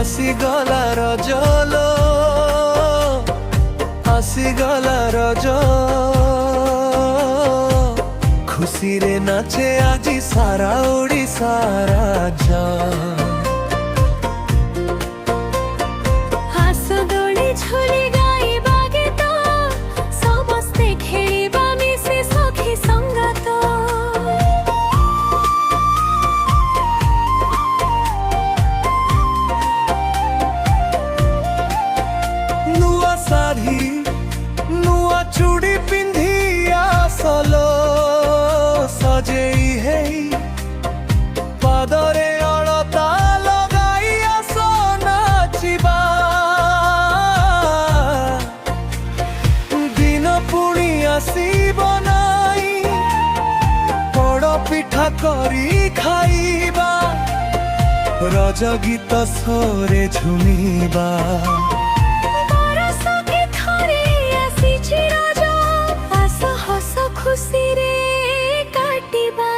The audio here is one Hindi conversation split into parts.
आसीगला रजलो आसीगला रज खुशी रे नाचे आजी सारा ओडिशा राजा नुआ चूड़ी पिंधी आसलो सजेई है पादरे अलता लगाई आस नाचिबा दिन पुणी आसीब नाई पड़ पिठा करी खाइबा रज गीत सोरे झुमिबा खुशी रे काटिबा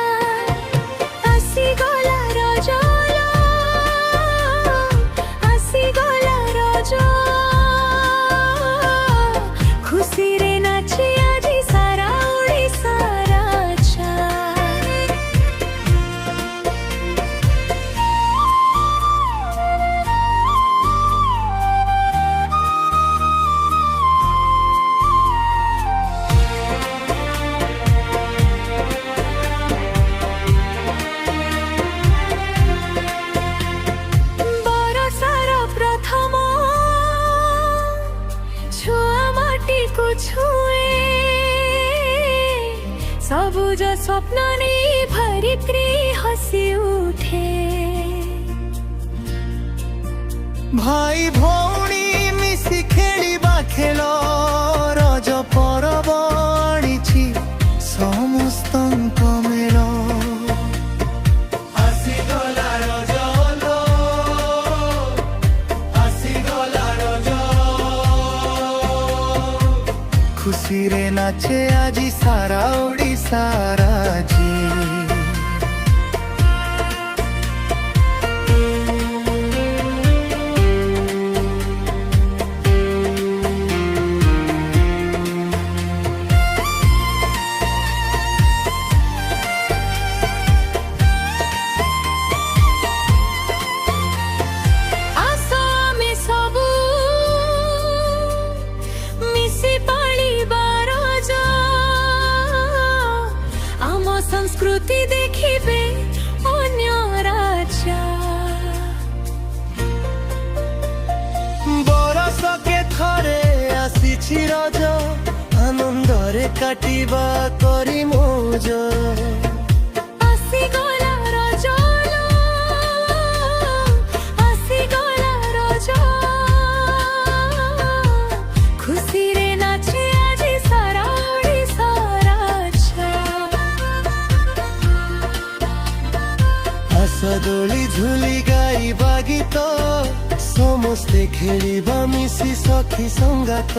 आसीगला रजलो आसीगला रज खुशी रे नाचे आजी सारा ओडिशा राजा सबुज स्वप्न ने भरिक्री हसी उठे भाई भौणी मिसी खेलिबा खेल रज परब आनिछि समस्तंक मेल आसीगला रजलो आसीगला रज खुशी रे नाचे आजी सारा ओडिशा राजी संस्कृति देखिबे अन्य राजा बरस के थरे आसीछि रज आनंद रे काटिबा करी मौज आसीगला रजलो आसीगला रज खुशी रे नाचे आजी सारा ओडिशा राजा सदोली झुली गाइबा गीत समस्ते खेलिबा मिसी सखी संगात।